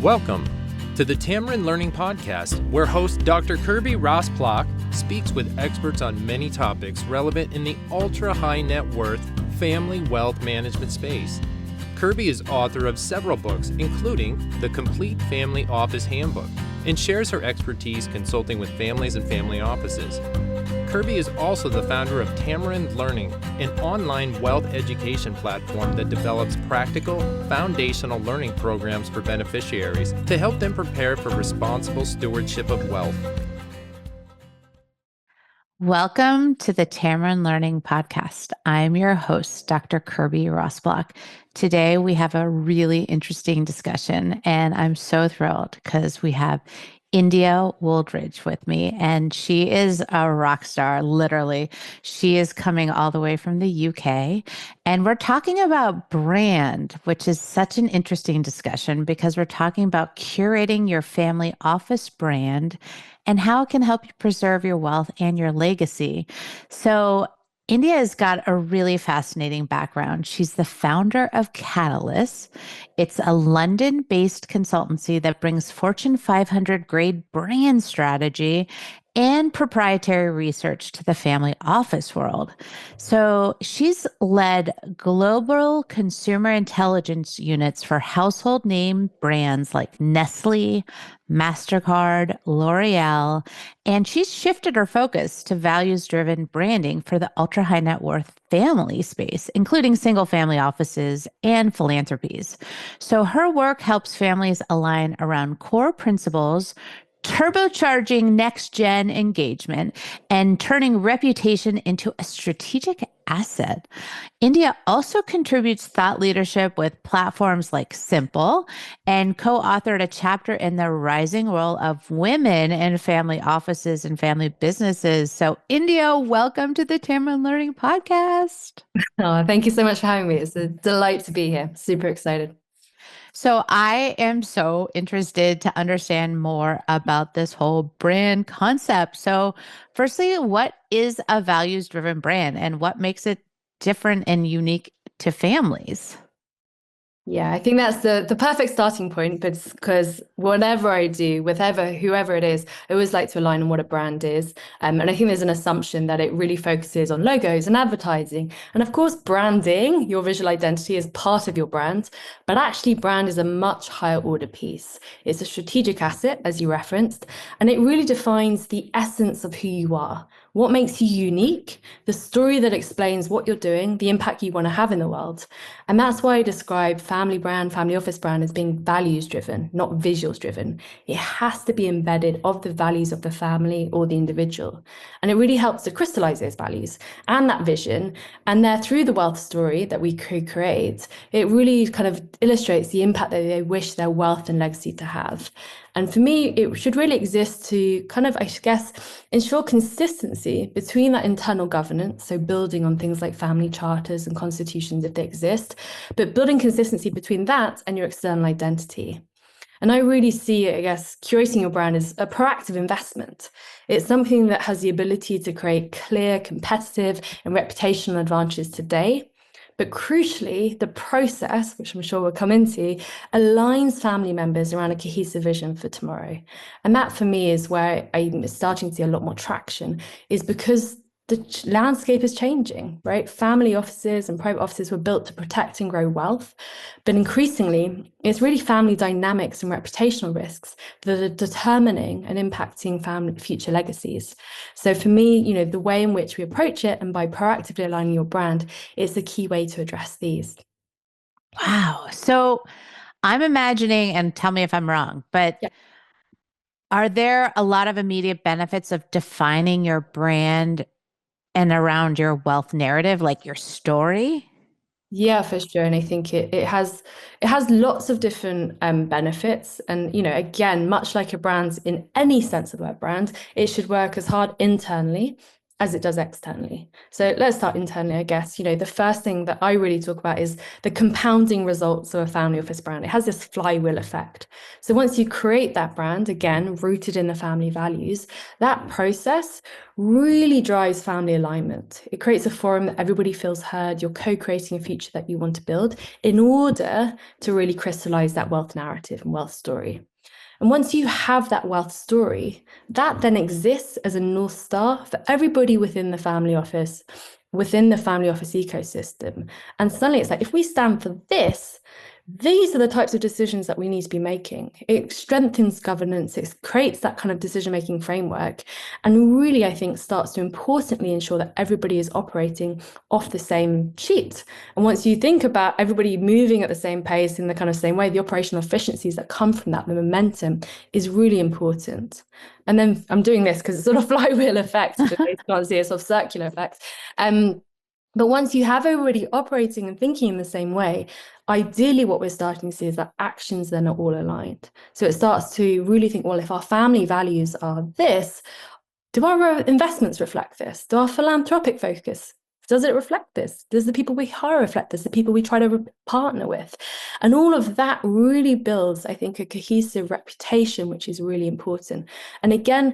Welcome to the Tamarind Learning Podcast, where host Dr. Kirby Ross-Plock speaks with experts on many topics relevant in the ultra-high net worth family wealth management space. Kirby is author of several books, including The Complete Family Office Handbook, and shares her expertise consulting with families and family offices. Kirby is also the founder of Tamarind Learning, an online wealth education platform that develops practical, foundational learning programs for beneficiaries to help them prepare for responsible stewardship of wealth. Welcome to the Tamarind Learning Podcast. I'm your host, Dr. Kirby Ross-Plock. Today, we have a really interesting discussion, and I'm so thrilled because we have India Wooldridge with me, and she is a rock star, literally. She is coming all the way from the UK, and we're talking about brand, which is such an interesting discussion because we're talking about curating your family office brand and how it can help you preserve your wealth and your legacy. So India has got a really fascinating background. She's the founder of Catalyst. It's a London-based consultancy that brings Fortune 500 grade brand strategy and proprietary research to the family office world. So she's led global consumer intelligence units for household name brands like Nestle, MasterCard, L'Oreal, and she's shifted her focus to values-driven branding for the ultra-high net worth family space, including single-family offices and philanthropies. So her work helps families align around core principles, turbocharging next-gen engagement, and turning reputation into a strategic asset. India also contributes thought leadership with platforms like Simple and co-authored a chapter in the rising role of women in family offices and family businesses. So India, welcome to the Tamarind Learning Podcast. Oh, thank you so much for having me. It's a delight to be here. Super excited. So I am so interested to understand more about this whole brand concept. So firstly, what is a values-driven brand and what makes it different and unique to families? Yeah, I think that's the perfect starting point, but because whatever I do, with whoever it is, I always like to align on what a brand is. And I think there's an assumption that it really focuses on logos and advertising. And of course, branding, your visual identity is part of your brand, but actually brand is a much higher order piece. It's a strategic asset, as you referenced, and it really defines the essence of who you are. What makes you unique, the story that explains what you're doing, the impact you want to have in the world. And that's why I describe family brand, family office brand as being values driven, not visuals driven. It has to be embedded of the values of the family or the individual. And it really helps to crystallize those values and that vision. And there, through the wealth story that we create, it really kind of illustrates the impact that they wish their wealth and legacy to have. And for me, it should really exist to kind of, I guess, ensure consistency between that internal governance, so building on things like family charters and constitutions if they exist, but building consistency between that and your external identity. And I really see, I guess, curating your brand as a proactive investment. It's something that has the ability to create clear, competitive, and reputational advantages today. But crucially, the process, which I'm sure we'll come into, aligns family members around a cohesive vision for tomorrow. And that, for me, is where I'm starting to see a lot more traction, is because the landscape is changing, right? Family offices and private offices were built to protect and grow wealth. But increasingly, it's really family dynamics and reputational risks that are determining and impacting family future legacies. So for me, the way in which we approach it and by proactively aligning your brand is the key way to address these. Wow. So I'm imagining, and tell me if I'm wrong, but Yeah. are there a lot of immediate benefits of defining your brand and around your wealth narrative, like your story? Yeah, for sure. And I think it has lots of different benefits. And again, much like a brand in any sense of the word brand, it should work as hard internally as it does externally. So let's start internally, I guess. The first thing that I really talk about is the compounding results of a family office brand. It has this flywheel effect. So once you create that brand, again, rooted in the family values, that process really drives family alignment. It creates a forum that everybody feels heard. You're co-creating a future that you want to build in order to really crystallize that wealth narrative and wealth story. And once you have that wealth story, that then exists as a North Star for everybody within the family office ecosystem. And suddenly it's like, if we stand for this, these are the types of decisions that we need to be making. It strengthens governance, it creates that kind of decision-making framework, and really, I think, starts to importantly ensure that everybody is operating off the same sheet. And once you think about everybody moving at the same pace in the kind of same way, the operational efficiencies that come from that, the momentum is really important. And then I'm doing this because it's sort of flywheel effect, you can't see a sort of circular effect. But once you have everybody operating and thinking in the same way, ideally what we're starting to see is that actions then are all aligned. So it starts to really think, well, if our family values are this, do our investments reflect this? Do our philanthropic focus, does it reflect this? Does the people we hire reflect this? The people we try to partner with? And all of that really builds, I think, a cohesive reputation, which is really important. And again,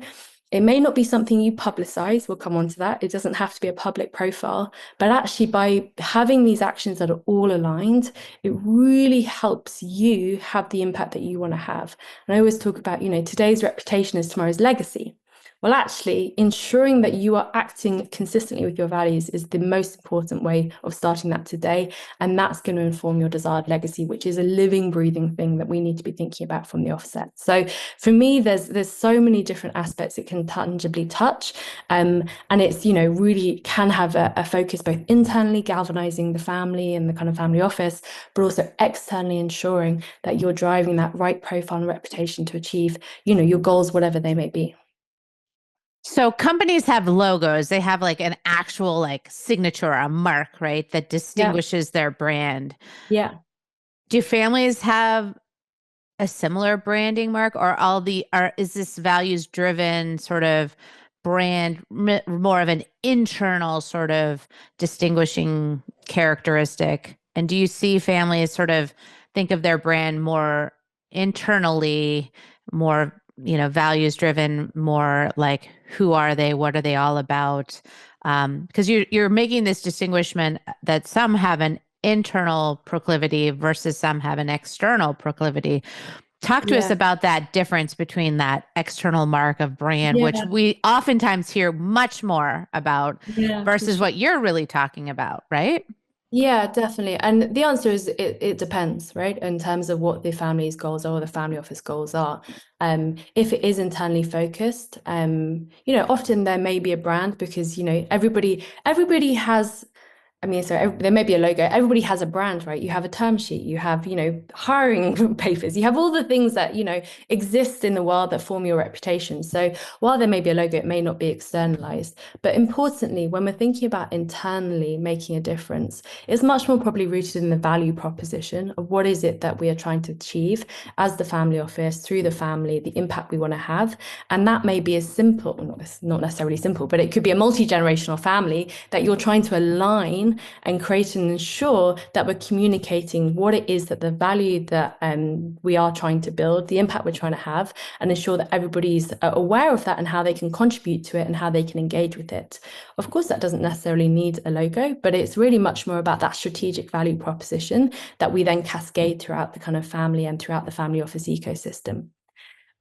it may not be something you publicize, we'll come on to that. It doesn't have to be a public profile, but actually by having these actions that are all aligned, it really helps you have the impact that you want to have. And I always talk about, today's reputation is tomorrow's legacy. Well, actually, ensuring that you are acting consistently with your values is the most important way of starting that today. And that's going to inform your desired legacy, which is a living, breathing thing that we need to be thinking about from the offset. So for me, there's so many different aspects it can tangibly touch. And it's, really can have a focus both internally, galvanizing the family and the kind of family office, but also externally ensuring that you're driving that right profile and reputation to achieve, your goals, whatever they may be. So companies have logos. They have like an actual like signature, a mark, right? That distinguishes their brand. Yeah. Do families have a similar branding mark, or is this values driven sort of brand more of an internal sort of distinguishing characteristic? And do you see families sort of think of their brand more internally, more values driven, more like who are they, what are they all about? Because you're making this distinguishment that some have an internal proclivity versus some have an external proclivity. Talk to us about that difference between that external mark of brand, which we oftentimes hear much more about, versus what you're really talking about, right? Yeah, definitely. And the answer is it depends, right? In terms of what the family's goals are or the family office goals are. If it is internally focused, often there may be a brand because, everybody has, so there may be a logo. Everybody has a brand, right? You have a term sheet, you have, hiring papers, you have all the things that, exist in the world that form your reputation. So while there may be a logo, it may not be externalized. But importantly, when we're thinking about internally making a difference, it's much more probably rooted in the value proposition of what is it that we are trying to achieve as the family office, through the family, the impact we want to have. And that may be as simple, not necessarily simple, but it could be a multi-generational family that you're trying to align and create and ensure that we're communicating what it is that the value that we are trying to build, the impact we're trying to have, and ensure that everybody's aware of that and how they can contribute to it and how they can engage with it. Of course, that doesn't necessarily need a logo, but it's really much more about that strategic value proposition that we then cascade throughout the kind of family and throughout the family office ecosystem.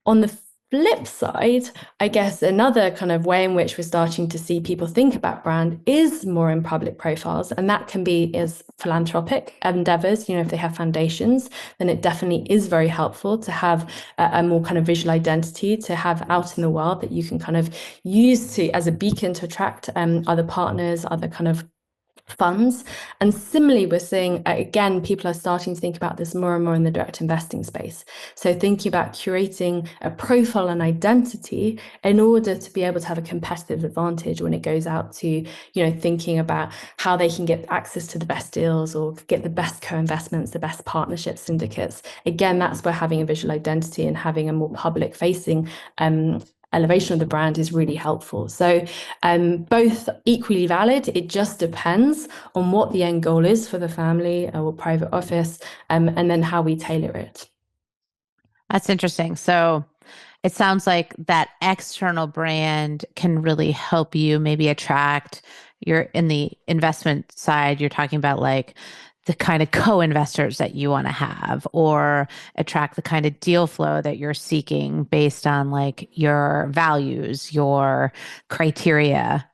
On the flip side, I guess another kind of way in which we're starting to see people think about brand is more in public profiles, and that can be as philanthropic endeavors. If they have foundations, then it definitely is very helpful to have a more kind of visual identity to have out in the world that you can kind of use to as a beacon to attract other partners, other kind of funds. And similarly, we're seeing, again, people are starting to think about this more and more in the direct investing space. So thinking about curating a profile and identity in order to be able to have a competitive advantage when it goes out to, thinking about how they can get access to the best deals or get the best co-investments, the best partnership syndicates. Again, that's where having a visual identity and having a more public facing elevation of the brand is really helpful. So both equally valid. It just depends on what the end goal is for the family or private office, and then how we tailor it. That's interesting. So it sounds like that external brand can really help you maybe attract you're in the investment side, you're talking about like the kind of co-investors that you want to have or attract the kind of deal flow that you're seeking based on like your values, your criteria.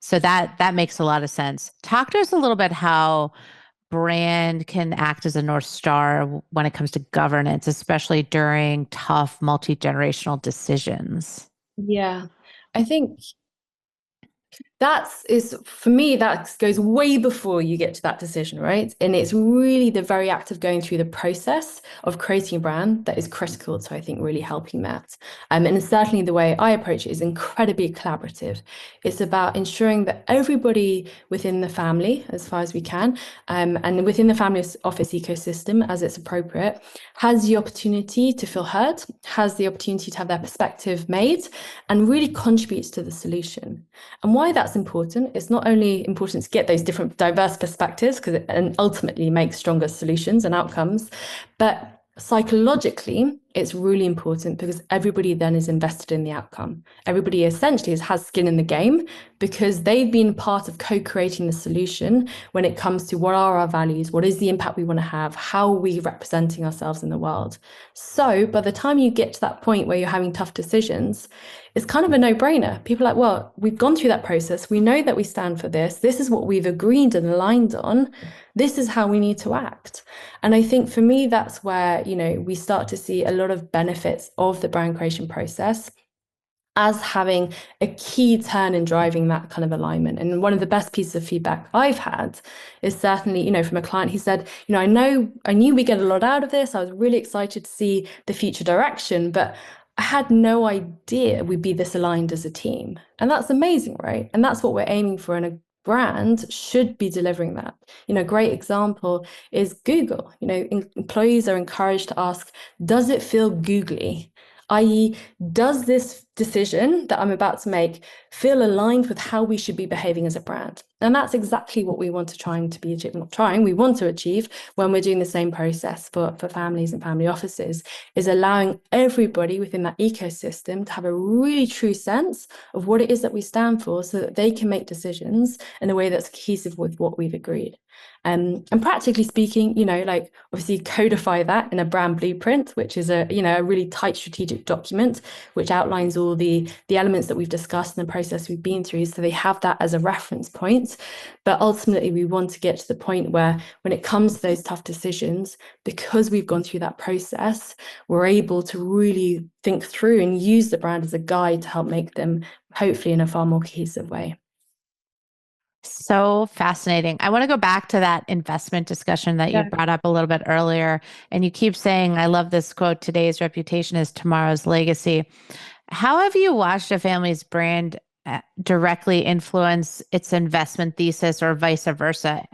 So that makes a lot of sense. Talk to us a little bit how brand can act as a North Star when it comes to governance, especially during tough multi-generational decisions. Yeah, I think for me, that goes way before you get to that decision, right? And it's really the very act of going through the process of creating a brand that is critical to, I think, really helping that. And certainly the way I approach it is incredibly collaborative. It's about ensuring that everybody within the family, as far as we can, and within the family office ecosystem, as it's appropriate, has the opportunity to feel heard, has the opportunity to have their perspective made, and really contributes to the solution. And why that's important, it's not only important to get those different diverse perspectives because and ultimately make stronger solutions and outcomes, but psychologically, it's really important because everybody then is invested in the outcome. Everybody essentially has skin in the game because they've been part of co-creating the solution when it comes to what are our values, what is the impact we want to have, how are we representing ourselves in the world. So by the time you get to that point where you're having tough decisions, it's kind of a no-brainer. People are like, well, we've gone through that process. We know that we stand for this. This is what we've agreed and aligned on. This is how we need to act. And I think for me, that's where, we start to see a lot of benefits of the brand creation process as having a key turn in driving that kind of alignment. And one of the best pieces of feedback I've had is certainly, from a client. He said, I knew we get a lot out of this. I was really excited to see the future direction, but I had no idea we'd be this aligned as a team. And that's amazing, right? And that's what we're aiming for, and a brand should be delivering that. A great example is Google. Employees are encouraged to ask, does it feel googly? I.e., does this decision that I'm about to make feel aligned with how we should be behaving as a brand? And that's exactly what we want to we want to achieve when we're doing the same process for families and family offices, is allowing everybody within that ecosystem to have a really true sense of what it is that we stand for so that they can make decisions in a way that's cohesive with what we've agreed. And practically speaking, obviously codify that in a brand blueprint, which is a really tight strategic document, which outlines all the elements that we've discussed in the process we've been through. So they have that as a reference point. But ultimately, we want to get to the point where when it comes to those tough decisions, because we've gone through that process, we're able to really think through and use the brand as a guide to help make them hopefully in a far more cohesive way. So fascinating. I want to go back to that investment discussion that you brought up a little bit earlier. And you keep saying, I love this quote, today's reputation is tomorrow's legacy. How have you watched a family's brand directly influence its investment thesis or vice versa?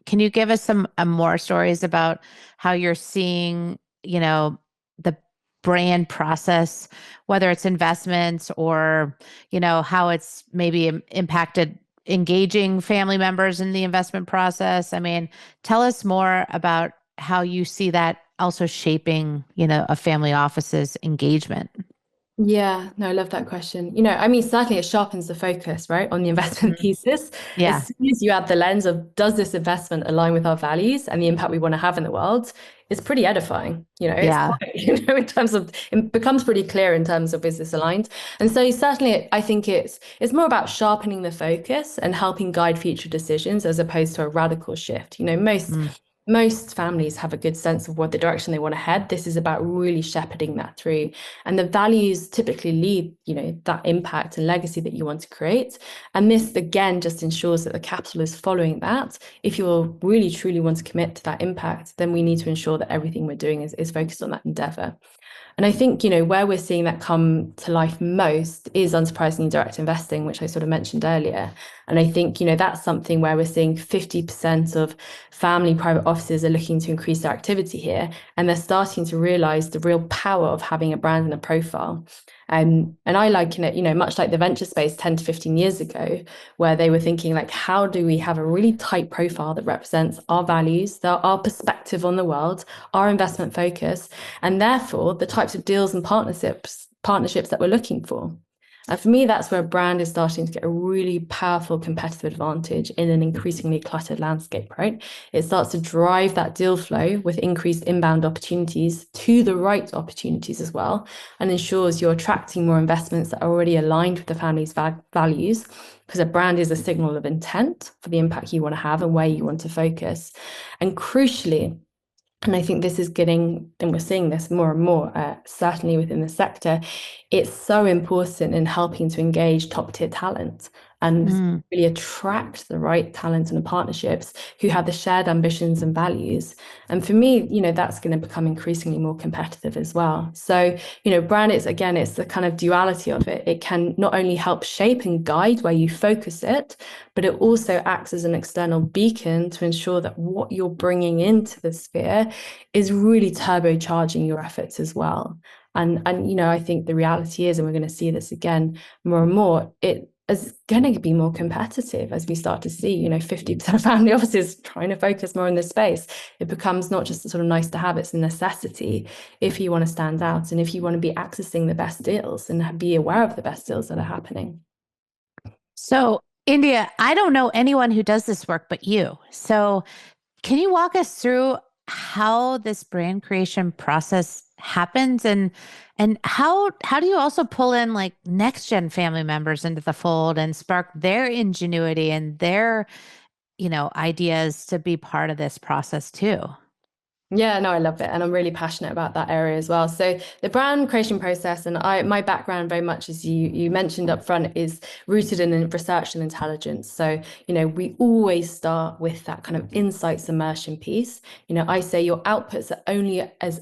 Can you give us some more stories about how you're seeing, the brand process, whether it's investments or, how it's maybe impacted engaging family members in the investment process? I mean, tell us more about how you see that also shaping, a family office's engagement. Yeah, no, I love that question. Certainly it sharpens the focus, right, on the investment thesis. Yeah. As soon as you add the lens of, does this investment align with our values and the impact we want to have in the world, it's pretty edifying. It's quite, in terms of, it becomes pretty clear in terms of, is this aligned? And so certainly I think it's more about sharpening the focus and helping guide future decisions as opposed to a radical shift. Most families have a good sense of what the direction they want to head. This is about really shepherding that through. And the values typically lead, that impact and legacy that you want to create. And this, again, just ensures that the capital is following that. If you really, truly want to commit to that impact, then we need to ensure that everything we're doing is focused on that endeavor. And I think, where we're seeing that come to life most is, unsurprisingly, direct investing, which I sort of mentioned earlier. And I think, that's something where we're seeing 50% of family private offices are looking to increase their activity here. And they're starting to realize the real power of having a brand and a profile. And I liken it, much like the venture space 10 to 15 years ago, where they were thinking like, how do we have a really tight profile that represents our values, our perspective on the world, our investment focus, and therefore the types of deals and partnerships that we're looking for. And for me, that's where a brand is starting to get a really powerful competitive advantage in an increasingly cluttered landscape, right? It starts to drive that deal flow with increased inbound opportunities to the right opportunities as well, and ensures you're attracting more investments that are already aligned with the family's values, because a brand is a signal of intent for the impact you want to have and where you want to focus. And crucially, and I think this is getting, and we're seeing this more and more, certainly within the sector, it's so important in helping to engage top tier talent and really attract the right talent and partnerships who have the shared ambitions and values. And for me, that's going to become increasingly more competitive as well. So, brand is, again, it's the kind of duality of it. It can not only help shape and guide where you focus it, but it also acts as an external beacon to ensure that what you're bringing into the sphere is really turbocharging your efforts as well. And I think the reality is, and we're going to see this again more and more, it is going to be more competitive as we start to see, 50% of family offices trying to focus more in this space. It becomes not just a sort of nice to have, it's a necessity if you want to stand out and if you want to be accessing the best deals and be aware of the best deals that are happening. So, India, I don't know anyone who does this work but you. So, can you walk us through how this brand creation process happens, and how do you also pull in like next gen family members into the fold and spark their ingenuity and their, ideas to be part of this process too? Yeah, no, I love it. And I'm really passionate about that area as well. So the brand creation process, and my background very much, as you mentioned up front, is rooted in research and intelligence. So, we always start with that kind of insights immersion piece. I say your outputs are only as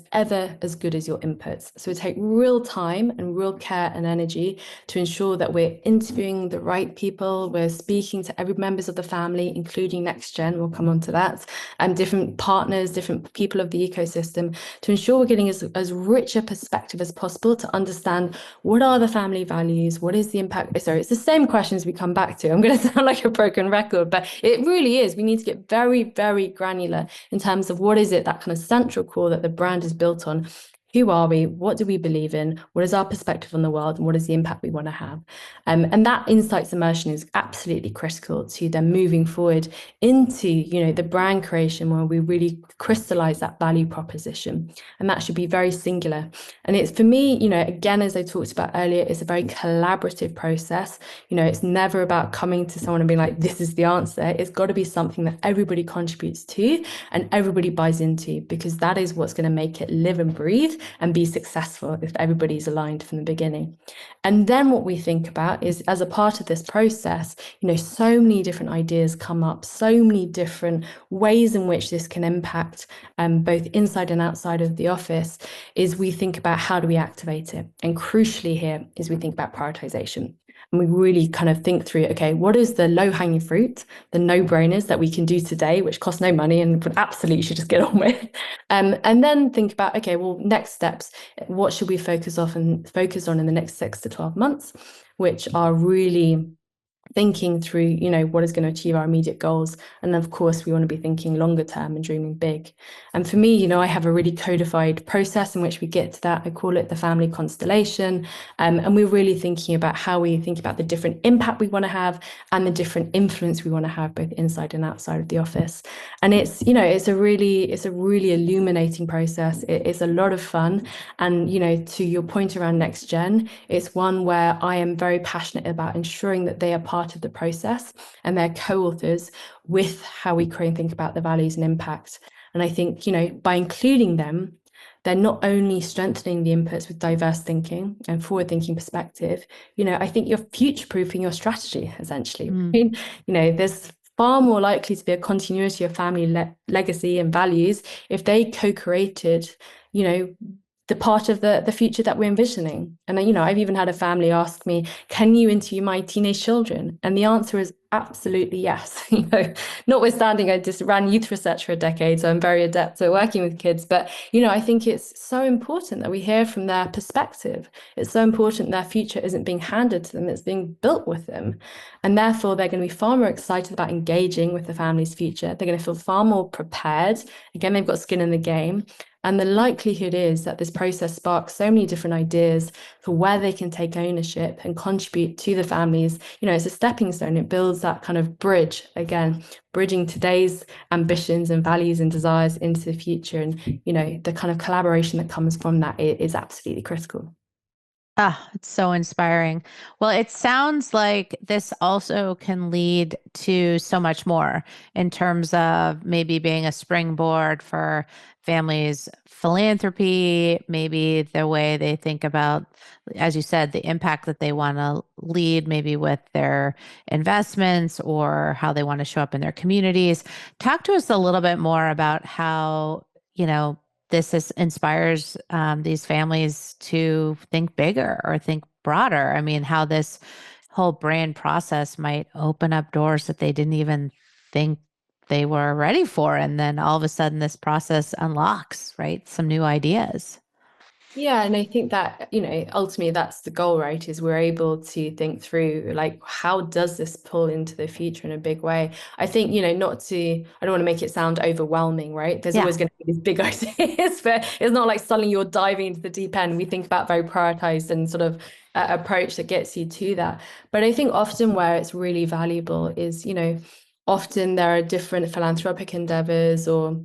good as your inputs. So we take real time and real care and energy to ensure that we're interviewing the right people. We're speaking to every members of the family, including next gen. We'll come on to that. And different partners, different people of the ecosystem, to ensure we're getting as rich a perspective as possible to understand what are the family values, what is the impact. Sorry, it's the same questions we come back to. I'm going to sound like a broken record, but it really is. We need to get very, very granular in terms of what is it, that kind of central core that the brand is built on. Who are we? What do we believe in? What is our perspective on the world? And what is the impact we want to have? And that insights immersion is absolutely critical to then moving forward into, the brand creation, where we really crystallize that value proposition. And that should be very singular. And it's, for me, again, as I talked about earlier, it's a very collaborative process. It's never about coming to someone and being like, this is the answer. It's got to be something that everybody contributes to and everybody buys into, because that is what's going to make it live and breathe and be successful if everybody's aligned from the beginning. And then what we think about is, as a part of this process, so many different ideas come up, so many different ways in which this can impact both inside and outside of the office, is we think about how do we activate it. And crucially here is we think about prioritization. And we really kind of think through, okay, what is the low-hanging fruit, the no-brainers that we can do today, which cost no money and absolutely should just get on with. And then think about, okay, well, next steps, what should we focus on in the next 6 to 12 months, which are really thinking through, what is going to achieve our immediate goals. And then, of course, we want to be thinking longer term and dreaming big. And for me, I have a really codified process in which we get to that. I call it the family constellation. And we're really thinking about how we think about the different impact we want to have and the different influence we want to have, both inside and outside of the office. And it's, it's a really illuminating process. It's a lot of fun. And, to your point around next gen, it's one where I am very passionate about ensuring that they are part of the process and they're co-authors with how we create and think about the values and impact. And I think, by including them, they're not only strengthening the inputs with diverse thinking and forward-thinking perspective, I think you're future-proofing your strategy, essentially. There's far more likely to be a continuity of family legacy and values if they co-created, the part of the future that we're envisioning. And I've even had a family ask me, can you interview my teenage children? And the answer is absolutely yes. Notwithstanding, I just ran youth research for a decade, so I'm very adept at working with kids. But I think it's so important that we hear from their perspective. It's so important their future isn't being handed to them, it's being built with them. And therefore, they're going to be far more excited about engaging with the family's future. They're going to feel far more prepared. Again, they've got skin in the game. And the likelihood is that this process sparks so many different ideas for where they can take ownership and contribute to the families. It's a stepping stone. It builds that kind of bridge, again, bridging today's ambitions and values and desires into the future. And, the kind of collaboration that comes from that is absolutely critical. Ah, it's so inspiring. Well, it sounds like this also can lead to so much more in terms of maybe being a springboard for families' philanthropy, maybe the way they think about, as you said, the impact that they want to lead, maybe with their investments or how they want to show up in their communities. Talk to us a little bit more about how, inspires these families to think bigger or think broader. I mean, how this whole brand process might open up doors that they didn't even think they were ready for. And then all of a sudden, this process unlocks, right? Some new ideas. Yeah, and I think that, ultimately that's the goal, right? Is we're able to think through like, how does this pull into the future in a big way? I think, I don't want to make it sound overwhelming, right? There's always going to be these big ideas, but it's not like suddenly you're diving into the deep end. We think about very prioritized and sort of approach that gets you to that. But I think often where it's really valuable is, often there are different philanthropic endeavors or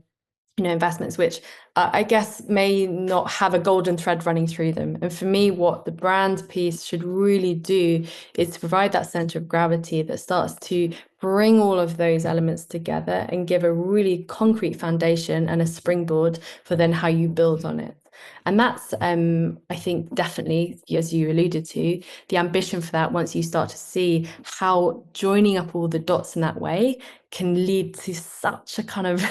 investments which I guess may not have a golden thread running through them. And for me, what the brand piece should really do is to provide that center of gravity that starts to bring all of those elements together and give a really concrete foundation and a springboard for then how you build on it. And that's, I think, definitely, as you alluded to, the ambition for that once you start to see how joining up all the dots in that way can lead to such a kind of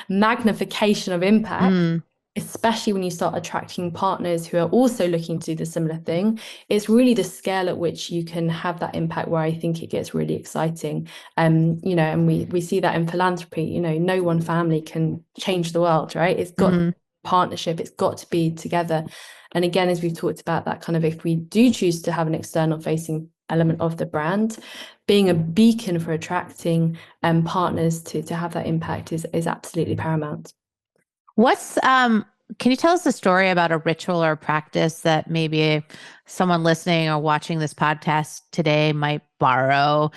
magnification of impact, especially when you start attracting partners who are also looking to do the similar thing. It's really the scale at which you can have that impact where I think it gets really exciting. And we see that in philanthropy, no one family can change the world, right? It's got partnership, it's got to be together. And again, as we've talked about, that kind of, if we do choose to have an external facing element of the brand, being a beacon for attracting partners to have that impact is absolutely paramount. Can you tell us a story about a ritual or practice that maybe someone listening or watching this podcast today might borrow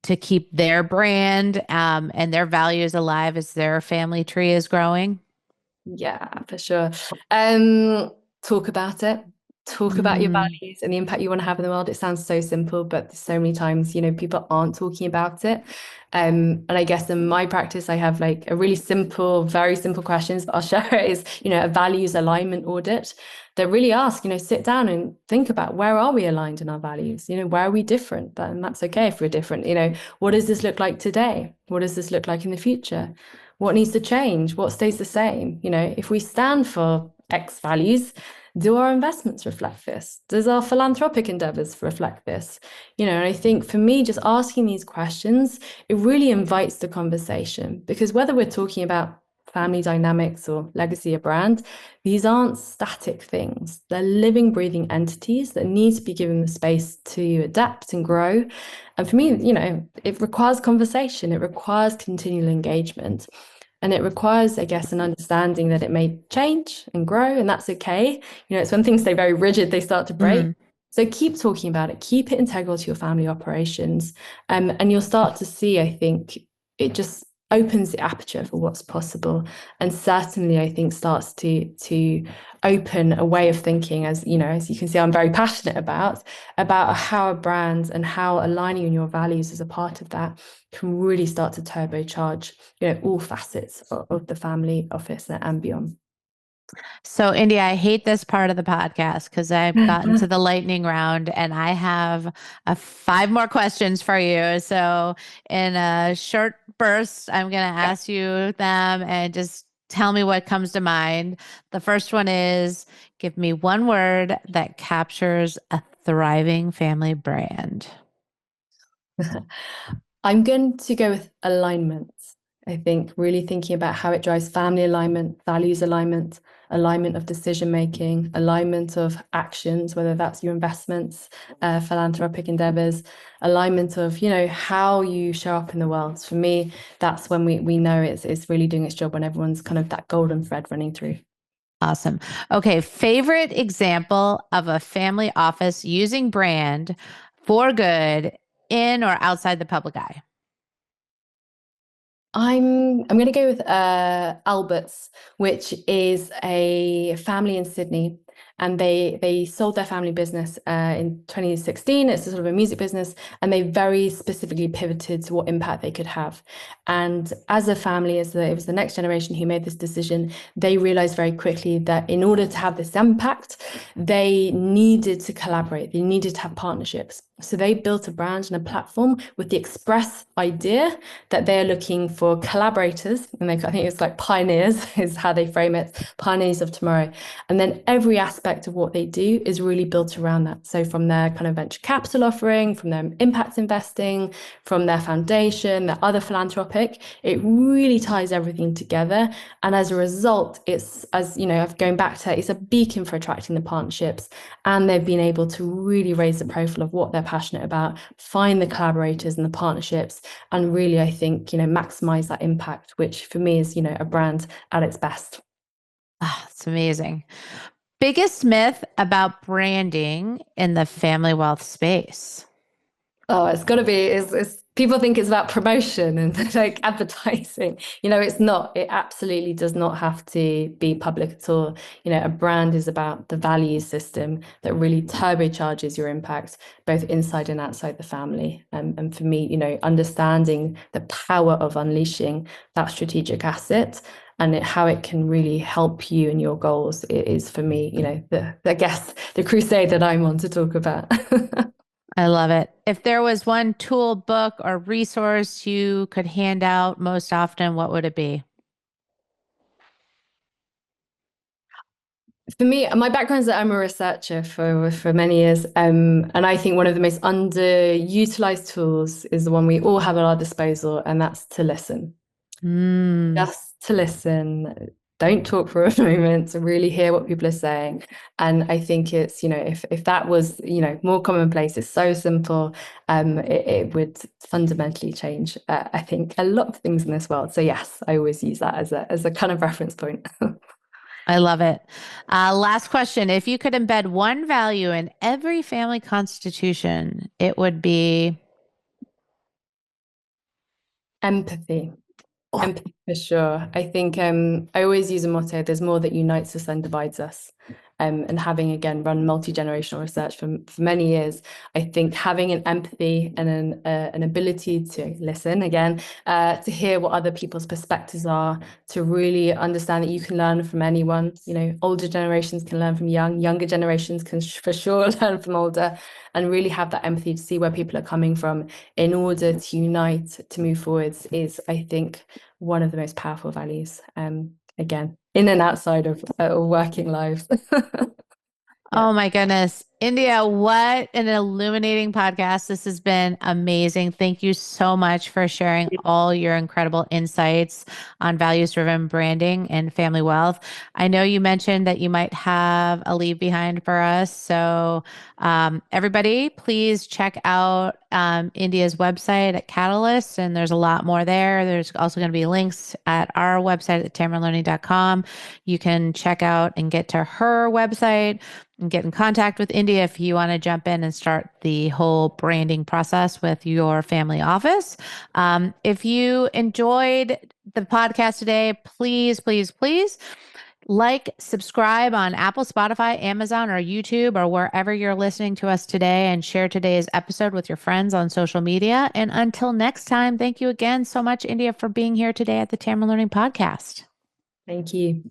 to keep their brand and their values alive as their family tree is growing? Yeah, for sure. Talk about it. Talk about your values and the impact you want to have in the world. It sounds so simple, but so many times, people aren't talking about it. And I guess in my practice, I have like a really simple, very simple questions, but I'll share it is, a values alignment audit that really ask, sit down and think about, where are we aligned in our values? Where are we different? And that's okay if we're different. What does this look like today? What does this look like in the future? What needs to change? What stays the same? If we stand for X values, do our investments reflect this? Does our philanthropic endeavors reflect this? And I think for me, just asking these questions, it really invites the conversation, because whether we're talking about family dynamics or legacy of brand, these aren't static things. They're living, breathing entities that need to be given the space to adapt and grow. And for me, it requires conversation, it requires continual engagement. And it requires, I guess, an understanding that it may change and grow, and that's okay. It's when things stay very rigid, they start to break. So keep talking about it, keep it integral to your family operations. And you'll start to see, I think, it just opens the aperture for what's possible. And certainly, I think, starts to open a way of thinking, as you can see, I'm very passionate about how a brand and how aligning on your values as a part of that can really start to turbocharge, all facets of the family office and beyond. So, India, I hate this part of the podcast because I've gotten to the lightning round and I have 5 more questions for you. So, in a short burst, I'm going to ask you them and just tell me what comes to mind. The first one is give me one word that captures a thriving family brand. I'm going to go with alignment. I think really thinking about how it drives family alignment, values alignment, alignment of decision making, alignment of actions, whether that's your investments, philanthropic endeavors, alignment of, how you show up in the world. For me, that's when we know it's really doing its job, when everyone's kind of that golden thread running through. Awesome. Okay. Favorite example of a family office using brand for good in or outside the public eye? I'm going to go with Albert's, which is a family in Sydney, and they sold their family business in 2016. It's a sort of a music business, and they very specifically pivoted to what impact they could have. And as a family, it was the next generation who made this decision, they realized very quickly that in order to have this impact, they needed to collaborate. They needed to have partnerships. So they built a brand and a platform with the express idea that they're looking for collaborators, and I think it's like pioneers is how they frame it, pioneers of tomorrow. And then every aspect of what they do is really built around that. So from their kind of venture capital offering, from their impact investing, from their foundation, their other philanthropic, it really ties everything together. And as a result, it's, as you know, going back to it's a beacon for attracting the partnerships, and they've been able to really raise the profile of what they're passionate about, find the collaborators and the partnerships, and really, I think, maximize that impact, which for me is, a brand at its best. Ah, it's amazing. Biggest myth about branding in the family wealth space? Oh, it's got to be, it's people think it's about promotion and like advertising. It's not. It absolutely does not have to be public at all. A brand is about the value system that really turbocharges your impact, both inside and outside the family. And for me, understanding the power of unleashing that strategic asset and how it can really help you in your goals, it is for me, I guess the crusade that I'm on to talk about. I love it. If there was one tool, book, or resource you could hand out most often, what would it be? For me, my background is that I'm a researcher for many years, and I think one of the most underutilized tools is the one we all have at our disposal, and that's to listen. Just to listen. Don't talk for a moment, to really hear what people are saying. And I think it's, if that was, more commonplace, it's so simple, it would fundamentally change, I think, a lot of things in this world. So yes, I always use that as a kind of reference point. I love it. Last question. If you could embed one value in every family constitution, it would be Empathy. Empathy for sure. I think I always use a motto, there's more that unites us than divides us. And having, again, run multi-generational research for many years, I think having an empathy and an ability to listen, again, to hear what other people's perspectives are, to really understand that you can learn from anyone. Older generations can learn from younger generations can for sure learn from older, and really have that empathy to see where people are coming from in order to unite, to move forwards, is, I think, one of the most powerful values. Again, in and outside of working lives. Oh my goodness. India, what an illuminating podcast. This has been amazing. Thank you so much for sharing all your incredible insights on values-driven branding and family wealth. I know you mentioned that you might have a leave behind for us. So everybody, please check out India's website at Catalyst, and there's a lot more there. There's also going to be links at our website at tamronlearning.com. You can check out and get to her website and get in contact with India if you want to jump in and start the whole branding process with your family office. If you enjoyed the podcast today, please, please, please like, subscribe on Apple, Spotify, Amazon, or YouTube, or wherever you're listening to us today, and share today's episode with your friends on social media. And until next time, thank you again so much, India, for being here today at the Tamron Learning Podcast. Thank you.